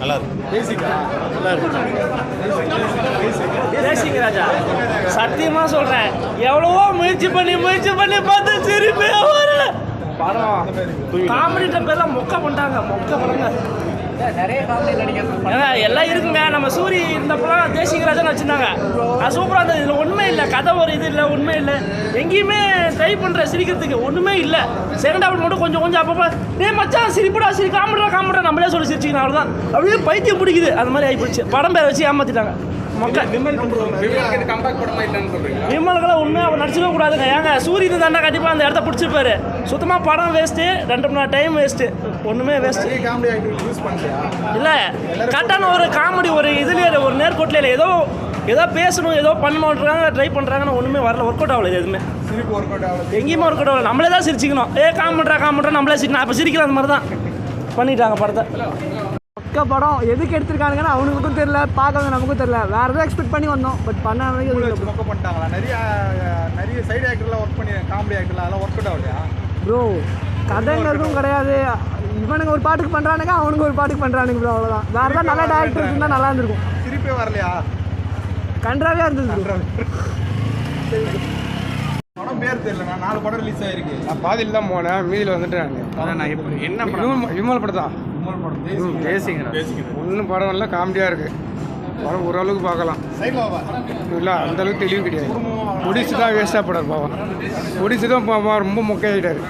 நல்லா இருக்கு. தேசிங்க ராஜா சத்தியமா சொல்றேன், எவ்வளவோ முயற்சி பண்ணி பார்த்து சிரிப்பே வரல. படம் காமெடி பேர்ல மொக்க பண்ணிட்டாங்க, மொக்க படங்க. நிறைய காமெடி நடிகர்கள் ஏன்னா எல்லாம் இருக்குங்க. நம்ம சூரி இந்த படம் தேசிங்க ராஜான்னு வச்சுருந்தாங்க, அது சூப்பராக இருந்தது. இதில் ஒன்றுமே இல்லை, கதை ஒரு இது இல்லை, ஒன்றுமே இல்லை. எங்கேயுமே ட்ரை பண்ணுற சிரிக்கிறதுக்கு ஒன்றுமே இல்லை. செகண்ட் ஹாஃப் மட்டும் கொஞ்சம் அப்பப்போ மச்சான் சிரிப்புடா காமெடா நம்மளே சொல்லி சிரிச்சிக்கணும், அவ்வளோதான். அப்படியே பைத்தியம் பிடிக்குது, அது மாதிரி ஆகிப்போச்சு. படம் பேரை வச்சு ஏமாற்றிட்டாங்க மக்கள். விமலுக்கெல்லாம் ஒன்று அவர் நடிச்சிடவே கூடாதுங்க. ஏங்க சூரியன் தாண்டா கண்டிப்பாக அந்த இடத்த பிடிச்சிருப்பாரு. சுத்தமாக படம் வேஸ்ட்டு, 2 மணி நேரம் டைம் வேஸ்ட்டு, ஒன்றுமே வேஸ்ட்டு இல்லை. கரெக்டான ஒரு காமெடி ஒரு இதுலேயே ஒரு நேர்கோட்டில் இல்லை. ஏதோ பேசணும், ஏதோ பண்ணணுன்றாங்க, ட்ரை பண்ணுறாங்கன்னு ஒன்றுமே வரல. ஒர்க் அவுட் ஆகல, எதுவுமே எங்கேயுமே ஒர்க் அவுட் ஆகல. நம்மளே தான் சிரிச்சிக்கணும். காமெண்ட்ரா நம்மளே சிரிக்கணும். அப்போ சிரிக்கலாம், அந்த மாதிரி தான் பண்ணிட்டாங்க படத்தை. பக்க படம் எதுக்கு எடுத்திருக்கானுங்கன்னா அவனுக்கும் தெரியல, பார்க்கறது நமக்கும் தெரியல. வேறு எதாவது எக்ஸ்பெக்ட் பண்ணி வந்தோம், பட் பண்ண மொக்க பண்ணிட்டாங்களா? நிறைய சைடு ஆக்டர்லாம் ஒர்க் பண்ணி, காமெடி ஆக்டர்லாம் அதெல்லாம் ஒர்க் அவுட் ஆகலையா ப்ரோ? கதைங்கிறதும் கிடையாது. இவனுங்க ஒரு பாட்டுக்கு பண்ணுறானுங்க, அவனுங்க ஒரு பாட்டுக்கு பண்ணுறானுங்க ப்ரோ, அவ்வளோதான். வேறு ஏதாவது நல்ல டேரக்டர் இருந்தால் நல்லா இருந்திருக்கும். சிரிப்பே வரலையா? கன்றாவே இருந்தது. படம் பேர் தெரியல. நான் 4 படம் ரிலீஸ் ஆகிருக்கு. நான் பாதியில் தான் போனேன், மீதியில் வந்துட்டேன். நான் எப்படி என்ன படம்? விமல் படம் தான். ஒன்றும் படம் இல்லை, காமெடியாக இருக்குது. படம் ஓரளவுக்கு பார்க்கலாம். இல்லை அந்த அளவுக்கு தெளிவு கிடையாது. ஒடிச்சு தான் வேஸ்ட்டாக படம் பாவம். ஒடிச்சு தான் ரொம்ப மொக்கையாகிட்டாரு.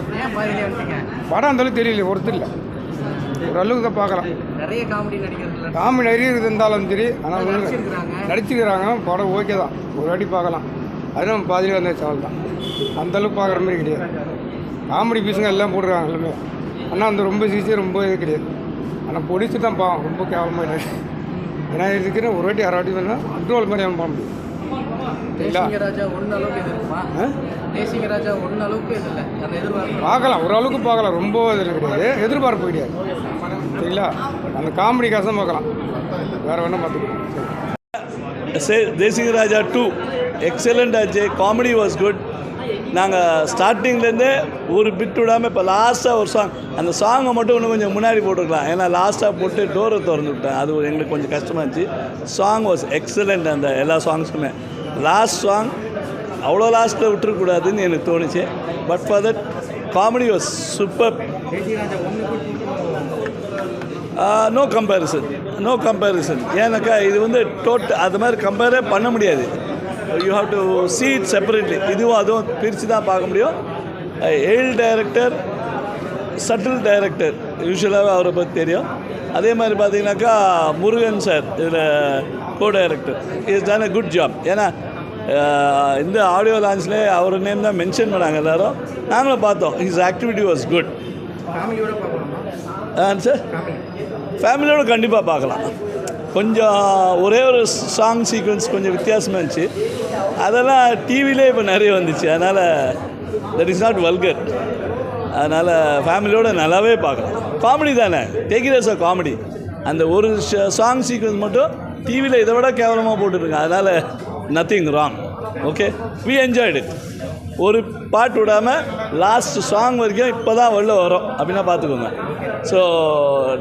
படம் அந்த அளவுக்கு தெரியல, ஒருத்தர் இல்லை. ஓரளவுக்கு தான் பார்க்கலாம். காமெடி நிறைய இருந்தாலும் சரி, ஆனால் நடிச்சுக்கிறாங்க. படம் ஓகே தான், ஒரு வாட்டி பார்க்கலாம். அதுவும் பாதியில் வந்த சாவல் தான். அந்தளவுக்கு பார்க்குற மாதிரி கிடையாது. காமெடி பீஸுங்க எல்லாம் போடுறாங்க எல்லாமே. ஆனால் அந்த ரொம்ப சீசியாக ரொம்ப இது கிடையாது. ஆனால் பொடிச்சு தான் பாவம், ரொம்ப கேவலமாக இல்லை. ஏன்னா இருக்கிற ஒரு வாட்டி 6 வாட்டி வேணால் கண்ட்ரோல் மாதிரி அவன் பார்க்க முடியும். பார்க்கலாம், ஓரளவுக்கு பார்க்கலாம். ரொம்ப இதில் கிடையாது, எதிர்பார்ப்பு கிடையாது. சரிங்களா? அந்த காமெடி காசம் பார்க்கலாம், வேறு வேணால் பார்த்துக்கலாம். தேசிங்க ராஜா 2 எக்ஸலண்ட் ஆச்சு. Comedy was good. நாங்கள் ஸ்டார்டிங்லேருந்தே ஒரு பிட் விடாமல் இப்போ லாஸ்ட்டாக ஒரு சாங், அந்த சாங்கை மட்டும் இன்னும் கொஞ்சம் முன்னாடி போட்டுருக்கலாம். ஏன்னா லாஸ்ட்டாக போட்டு டோரை திறந்து விட்டேன், அது எங்களுக்கு கொஞ்சம் கஷ்டமாக இருந்துச்சு. Song was excellent. அந்த எல்லா சாங்ஸுமே லாஸ்ட் சாங் அவ்வளோ லாஸ்ட்டில் விட்டுருக்கூடாதுன்னு எனக்கு தோணுச்சு. But for that comedy was super. No comparison. ஏன்னாக்கா இது வந்து அது மாதிரி கம்பேரே பண்ண முடியாது. You have to see it separately. இதுவும் அதுவும் பிரித்து தான் பார்க்க முடியும். எயில் டைரக்டர், சட்டில் டைரக்டர், யூஸ்வலாகவே அவரை பற்றி தெரியும். அதே மாதிரி பார்த்தீங்கன்னாக்கா முருகன் சார் இதில் co director, is done a good job. ஏன்னா இந்த ஆடியோ லான்ச்லேயே அவர் நேம் தான் மென்ஷன் பண்ணாங்க எல்லோரும், நாங்களும் பார்த்தோம். His activity was good. Sir ஃபேமிலியோடு கண்டிப்பாக பார்க்கலாம். கொஞ்சம் ஒரே ஒரு சாங் சீக்வன்ஸ் கொஞ்சம் வித்தியாசமாக இருந்துச்சு. அதெல்லாம் டிவிலே இப்போ நிறைய வந்துச்சு. அதனால் தட் இஸ் நாட் வல்கர். அதனால் ஃபேமிலியோடு நல்லாவே பார்க்கலாம். காமெடி தானே, take it as a comedy. அந்த ஒரு சாங் சீக்வன்ஸ் மட்டும் டிவியில் இதை விட கேவலமாக போட்டுருங்க. அதனால் nothing wrong. Okay, we enjoyed it. ஒரு பாட்டு விடாமல் லாஸ்ட் சாங் வரைக்கும் இப்போ தான் வெளில வரும் அப்படின்னா பார்த்துக்கோங்க. So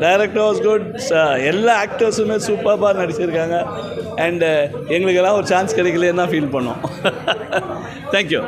director was good. எல்லா ஆக்டர்ஸுமே சூப்பராக நடிச்சிருக்காங்க. அண்டு எங்களுக்கெல்லாம் ஒரு சான்ஸ் கிடைக்கலன்னு தான் ஃபீல் பண்ணோம். தேங்க்யூ.